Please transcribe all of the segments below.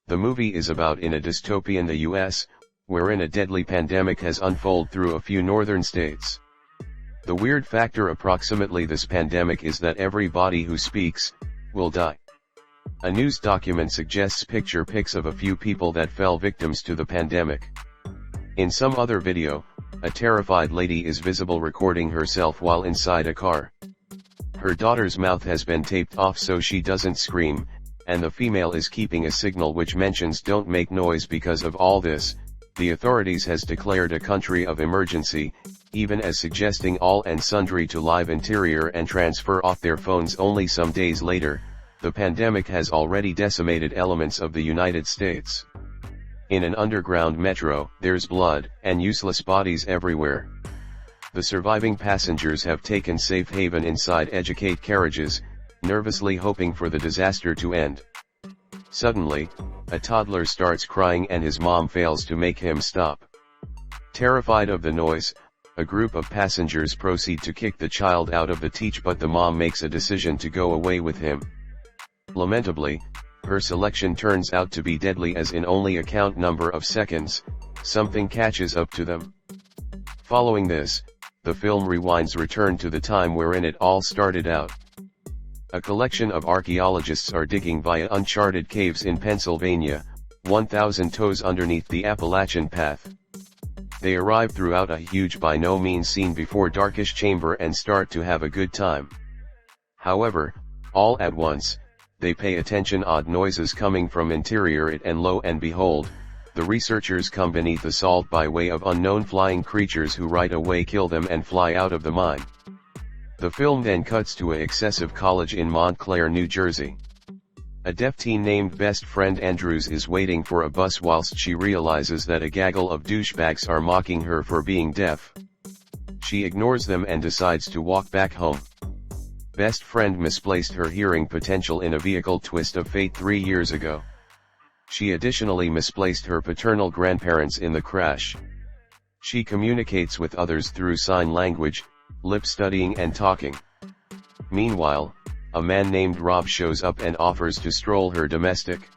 The movie is about in a dystopian the US, wherein a deadly pandemic has unfolded through a few northern states. The weird factor approximately this pandemic is that everybody who speaks, will die. A news document suggests picture pics of a few people that fell victims to the pandemic. In some other video, a terrified lady is visible recording herself while inside a car. Her daughter's mouth has been taped off so she doesn't scream, and the female is keeping a signal which mentions don't make noise. Because of all this, the authorities has declared a country of emergency, even as suggesting all and sundry to live interior and transfer off their phones. Only some days later, the pandemic has already decimated elements of the United States. In an underground metro, there's blood and useless bodies everywhere. The surviving passengers have taken safe haven inside educate carriages, nervously hoping for the disaster to end. Suddenly, a toddler starts crying and his mom fails to make him stop. Terrified of the noise, a group of passengers proceed to kick the child out of the teach, but the mom makes a decision to go away with him. Lamentably, her selection turns out to be deadly, as in only a count number of seconds, something catches up to them. Following this, the film rewinds return to the time wherein it all started out. A collection of archaeologists are digging via uncharted caves in Pennsylvania, 1,000 toes underneath the Appalachian Path. They arrive throughout a huge, by no means seen before, darkish chamber and start to have a good time. However, all at once, they pay attention odd noises coming from interior it, and lo and behold, the researchers come beneath assault by way of unknown flying creatures who right away kill them and fly out of the mine. The film then cuts to an excessive college in Montclair, New Jersey. A deaf teen named Best Friend Andrews is waiting for a bus whilst she realizes that a gaggle of douchebags are mocking her for being deaf. She ignores them and decides to walk back home. Best Friend misplaced her hearing potential in a vehicle twist of fate 3 years ago. She additionally misplaced her paternal grandparents in the crash. She communicates with others through sign language, lip studying and talking. Meanwhile, a man named Rob shows up and offers to stroll her domestic.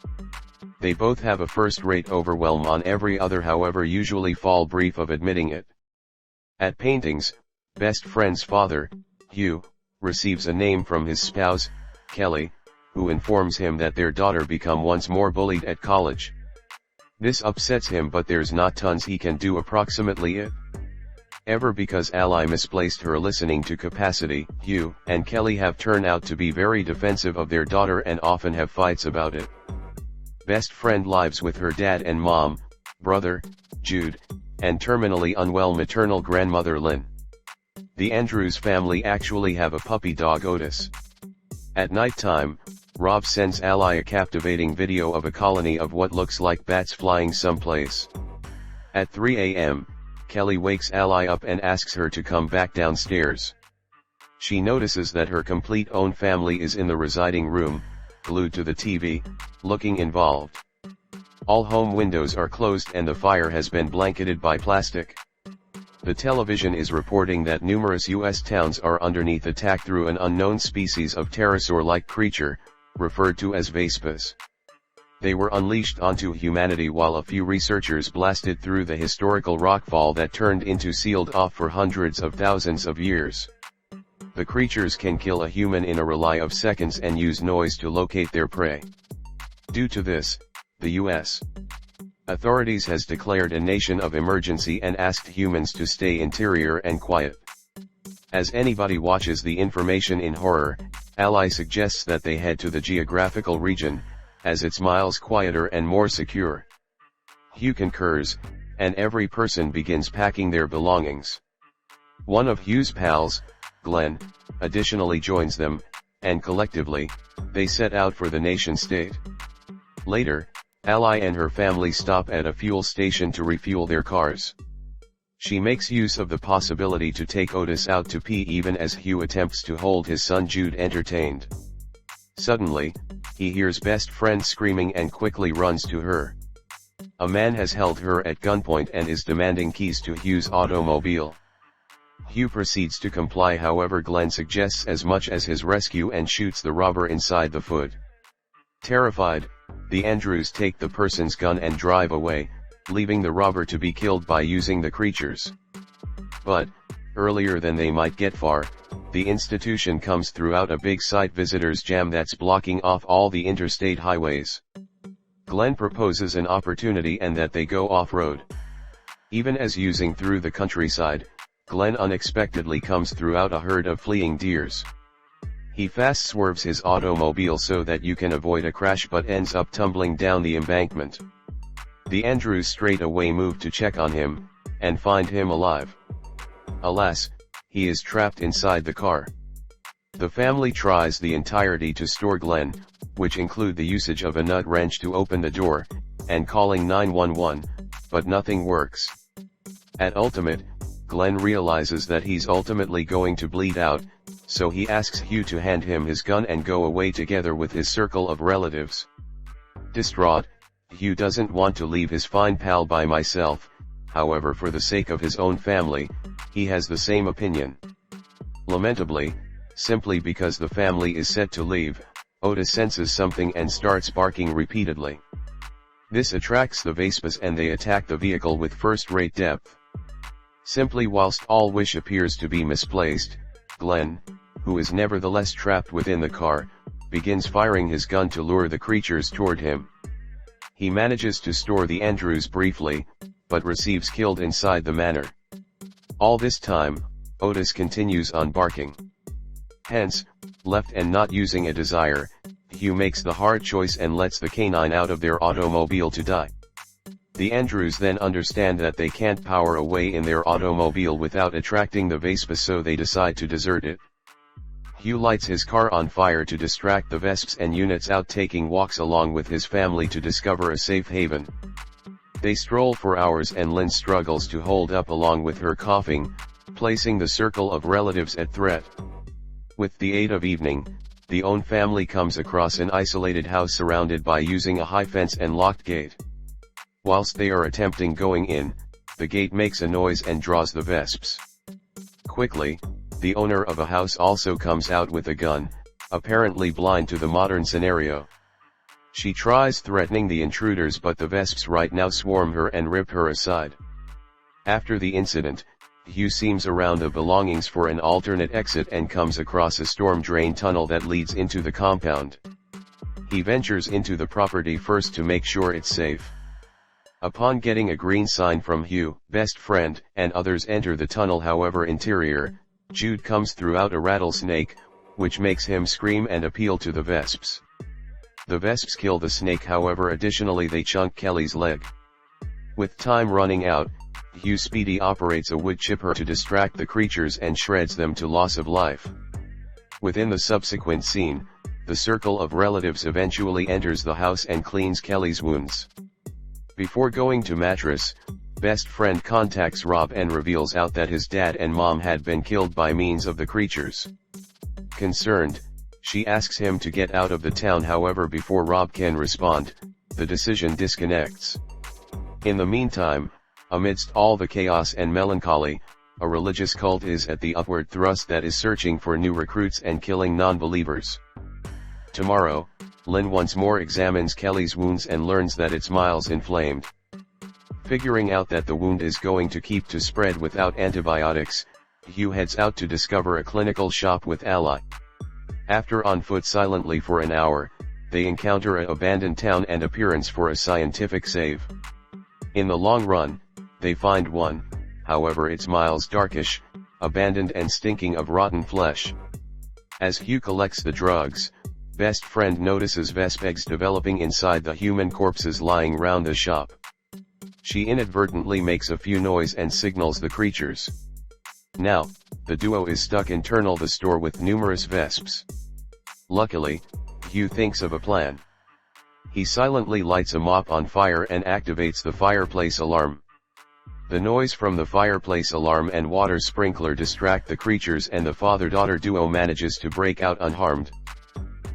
They both have a first-rate overwhelm on every other, however usually fall brief of admitting it. At paintings, Best Friend's father, Hugh, receives a name from his spouse, Kelly, who informs him that their daughter become once more bullied at college. This upsets him, but there's not tons he can do. Approximately it. Ever because Ally misplaced her listening to capacity, Hugh and Kelly have turned out to be very defensive of their daughter and often have fights about it. Best Friend lives with her dad and mom, brother, Jude, and terminally unwell maternal grandmother Lynn. The Andrews family actually have a puppy dog, Otis. At night time, Rob sends Ally a captivating video of a colony of what looks like bats flying someplace. At 3 a.m., Kelly wakes Ally up and asks her to come back downstairs. She notices that her complete own family is in the residing room, glued to the TV, looking involved. All home windows are closed and the fire has been blanketed by plastic. The television is reporting that numerous U.S. towns are underneath attack through an unknown species of pterosaur-like creature, referred to as vesps. They were unleashed onto humanity while a few researchers blasted through the historical rockfall that turned into sealed off for hundreds of thousands of years. The creatures can kill a human in a relay of seconds and use noise to locate their prey. Due to this, the U.S. authorities has declared a nation of emergency and asked humans to stay interior and quiet. As anybody watches the information in horror, Ally suggests that they head to the geographical region, as it's miles quieter and more secure. Hugh concurs, and every person begins packing their belongings. One of Hugh's pals, Glenn, additionally joins them, and collectively, they set out for the nation-state. Later, Ally and her family stop at a fuel station to refuel their cars. She makes use of the possibility to take Otis out to pee even as Hugh attempts to hold his son Jude entertained. Suddenly, he hears Best Friend screaming and quickly runs to her. A man has held her at gunpoint and is demanding keys to Hugh's automobile. Hugh proceeds to comply, however Glenn suggests as much as his rescue and shoots the robber inside the foot. Terrified, The Andrews take the person's gun and drive away, leaving the robber to be killed by using the creatures. But, earlier than they might get far, the institution comes throughout a big site visitors jam that's blocking off all the interstate highways. Glenn proposes an opportunity and that they go off-road. Even as using through the countryside, Glenn unexpectedly comes throughout a herd of fleeing deers. He fast swerves his automobile so that you can avoid a crash but ends up tumbling down the embankment. The Andrews straight away move to check on him, and find him alive. Alas, he is trapped inside the car. The family tries the entirety to store Glenn, which include the usage of a nut wrench to open the door, and calling 911, but nothing works. At ultimate, Glenn realizes that he's ultimately going to bleed out, so he asks Hugh to hand him his gun and go away together with his circle of relatives. Distraught, Hugh doesn't want to leave his fine pal by myself, however for the sake of his own family, he has the same opinion. Lamentably, simply because the family is set to leave, Otis senses something and starts barking repeatedly. This attracts the vesps and they attack the vehicle with first-rate depth. Simply whilst all wish appears to be misplaced, Glenn, who is nevertheless trapped within the car, begins firing his gun to lure the creatures toward him. He manages to store the Andrews briefly, but receives killed inside the manor. All this time, Otis continues on barking. Hence, left and not using a desire, Hugh makes the hard choice and lets the canine out of their automobile to die. The Andrews then understand that they can't power away in their automobile without attracting the vesps, so they decide to desert it. Hugh lights his car on fire to distract the vesps and units out taking walks along with his family to discover a safe haven. They stroll for hours and Lynn struggles to hold up along with her coughing, placing the circle of relatives at threat. With the aid of evening, the own family comes across an isolated house surrounded by using a high fence and locked gate. Whilst they are attempting going in, the gate makes a noise and draws the vesps. Quickly, the owner of a house also comes out with a gun, apparently blind to the modern scenario. She tries threatening the intruders but the vesps right now swarm her and rip her aside. After the incident, Hugh seems around the belongings for an alternate exit and comes across a storm drain tunnel that leads into the compound. He ventures into the property first to make sure it's safe. Upon getting a green sign from Hugh, best friend, and others enter the tunnel. However interior, Jude comes throughout a rattlesnake, which makes him scream and appeal to the vesps. The vesps kill the snake, however additionally they chunk Kelly's leg. With time running out, Hugh speedy operates a wood chipper to distract the creatures and shreds them to loss of life. Within the subsequent scene, the circle of relatives eventually enters the house and cleans Kelly's wounds. Before going to mattress, best friend contacts Rob and reveals out that his dad and mom had been killed by means of the creatures. Concerned, she asks him to get out of the town, however before Rob can respond, the decision disconnects. In the meantime, amidst all the chaos and melancholy, a religious cult is at the upward thrust that is searching for new recruits and killing non-believers. Tomorrow, Lynn once more examines Kelly's wounds and learns that it's miles inflamed. Figuring out that the wound is going to keep to spread without antibiotics, Hugh heads out to discover a clinical shop with Ally. After on foot silently for an hour, they encounter an abandoned town and appearance for a scientific save. In the long run, they find one, however it's miles darkish, abandoned and stinking of rotten flesh. As Hugh collects the drugs, best friend notices vesp eggs developing inside the human corpses lying round the shop. She inadvertently makes a few noise and signals the creatures. Now, the duo is stuck internal the store with numerous vesps. Luckily, Hugh thinks of a plan. He silently lights a mop on fire and activates the fireplace alarm. The noise from the fireplace alarm and water sprinkler distract the creatures and the father-daughter duo manages to break out unharmed.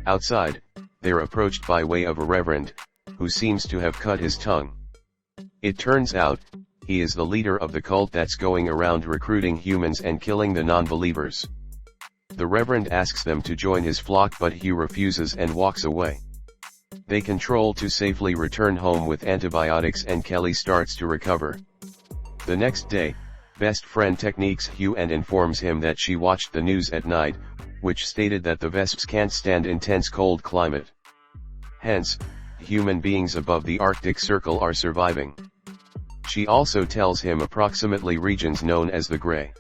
Outside, they're approached by way of a reverend, who seems to have cut his tongue. It turns out, he is the leader of the cult that's going around recruiting humans and killing the non-believers. The reverend asks them to join his flock but Hugh refuses and walks away. They control to safely return home with antibiotics and Kelly starts to recover. The next day, best friend techniques Hugh and informs him that she watched the news at night, which stated that the vesps can't stand intense cold climate. Hence, human beings above the Arctic Circle are surviving. She also tells him approximately regions known as the Gray.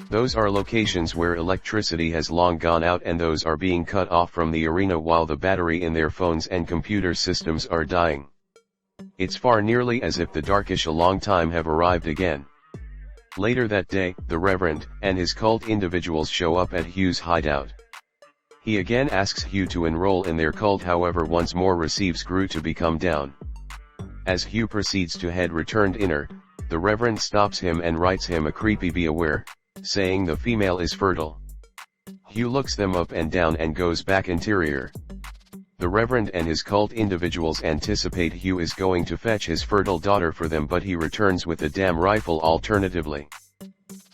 Those are locations where electricity has long gone out and those are being cut off from the arena while the battery in their phones and computer systems are dying. It's far nearly as if the darkish a long time have arrived again. Later that day, the Reverend and his cult individuals show up at Hugh's hideout. He again asks Hugh to enroll in their cult, however once more receives Gru to become down. As Hugh proceeds to head returned inner, the Reverend stops him and writes him a creepy "be aware," saying the female is fertile. Hugh looks them up and down and goes back interior. The Reverend and his cult individuals anticipate Hugh is going to fetch his fertile daughter for them, but he returns with a damn rifle alternatively.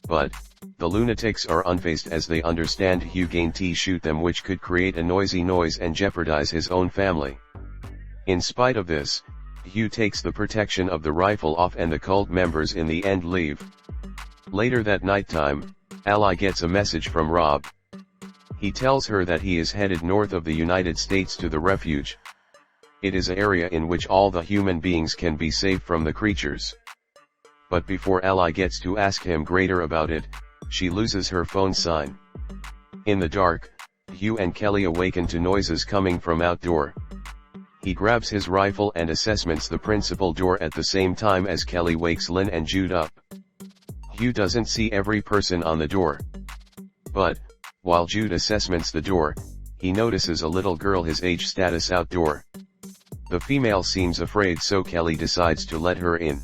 But, the lunatics are unfazed as they understand Hugh gain to shoot them, which could create a noisy noise and jeopardize his own family. In spite of this, Hugh takes the protection of the rifle off and the cult members in the end leave. Later that nighttime, Ally gets a message from Rob. He tells her that he is headed north of the United States to the refuge. It is an area in which all the human beings can be saved from the creatures. But before Ally gets to ask him greater about it, she loses her phone sign. In the dark, Hugh and Kelly awaken to noises coming from outdoor. He grabs his rifle and assessments the principal door at the same time as Kelly wakes Lynn and Jude up. Hugh doesn't see every person on the door. But, while Jude assessments the door, he notices a little girl his age status outdoor. The female seems afraid, so Kelly decides to let her in.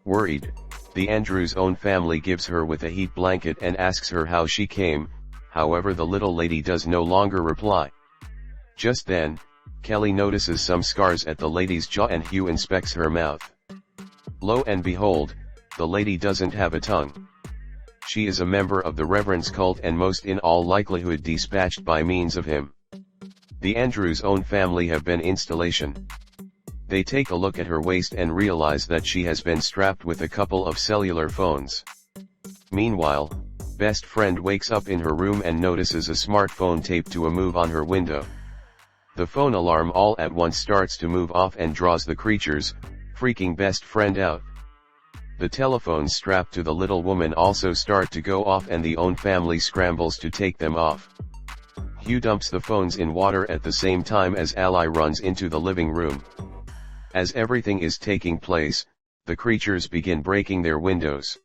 Worried, the Andrews' own family gives her with a heat blanket and asks her how she came, however the little lady does no longer reply. Just then, Kelly notices some scars at the lady's jaw and Hugh inspects her mouth. Lo and behold, the lady doesn't have a tongue. She is a member of the Reverend's cult and most in all likelihood dispatched by means of him. The Andrews' own family have been installation. They take a look at her waist and realize that she has been strapped with a couple of cellular phones. Meanwhile, best friend wakes up in her room and notices a smartphone taped to a move on her window. The phone alarm all at once starts to move off and draws the creatures, freaking best friend out. The telephones strapped to the little woman also start to go off and the own family scrambles to take them off. Hugh dumps the phones in water at the same time as Ally runs into the living room. As everything is taking place, the creatures begin breaking their windows.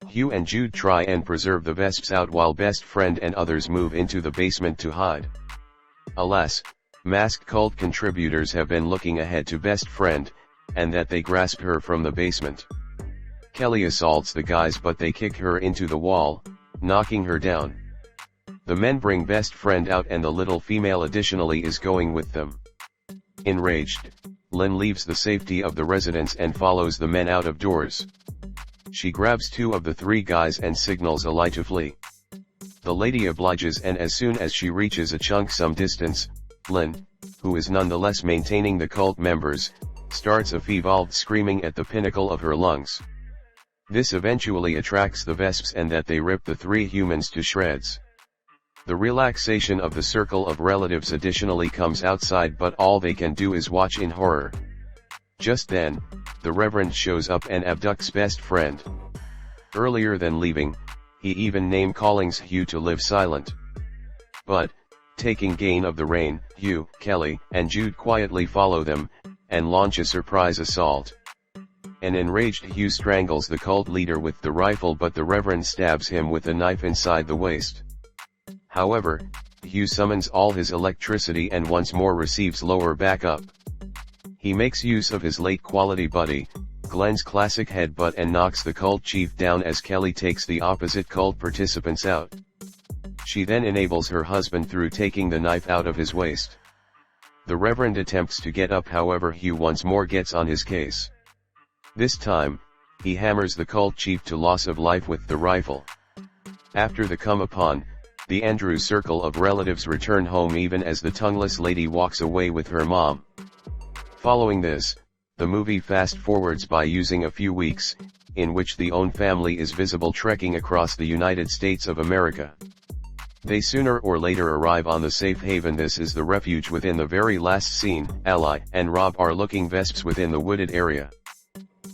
Hugh and Jude try and preserve the vesps out while best friend and others move into the basement to hide. Alas, masked cult contributors have been looking ahead to best friend, and that they grasp her from the basement. Kelly assaults the guys but they kick her into the wall, knocking her down. The men bring best friend out and the little female additionally is going with them. Enraged, Lynn leaves the safety of the residence and follows the men out of doors. She grabs two of the three guys and signals Ally to flee. The lady obliges and as soon as she reaches a chunk some distance, Lynn, who is nonetheless maintaining the cult members, starts a feebled screaming at the pinnacle of her lungs. This eventually attracts the vesps and that they rip the three humans to shreds. The relaxation of the circle of relatives additionally comes outside but all they can do is watch in horror. Just then, the Reverend shows up and abducts best friend. Earlier than leaving, he even name-callings Hugh to live silent. But, taking gain of the rain, Hugh, Kelly, and Jude quietly follow them, and launch a surprise assault. An enraged Hugh strangles the cult leader with the rifle but the Reverend stabs him with a knife inside the waist. However, Hugh summons all his electricity and once more receives lower backup. He makes use of his late quality buddy, Glenn's classic headbutt and knocks the cult chief down as Kelly takes the opposite cult participants out. She then enables her husband through taking the knife out of his waist. The Reverend attempts to get up, however Hugh once more gets on his case. This time, he hammers the cult chief to loss of life with the rifle. After the come upon, The Andrews circle of relatives return home even as the tongueless lady walks away with her mom. Following this, the movie fast-forwards by using a few weeks, in which the Own family is visible trekking across the United States of America. They sooner or later arrive on the safe haven. This is the refuge within the very last scene. Ally and Rob are looking vesps within the wooded area.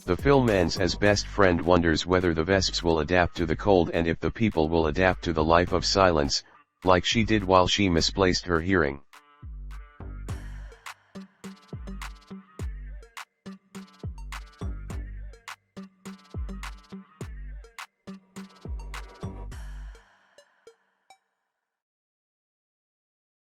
The film ends as best friend wonders whether the vesps will adapt to the cold and if the people will adapt to the life of silence, like she did while she misplaced her hearing.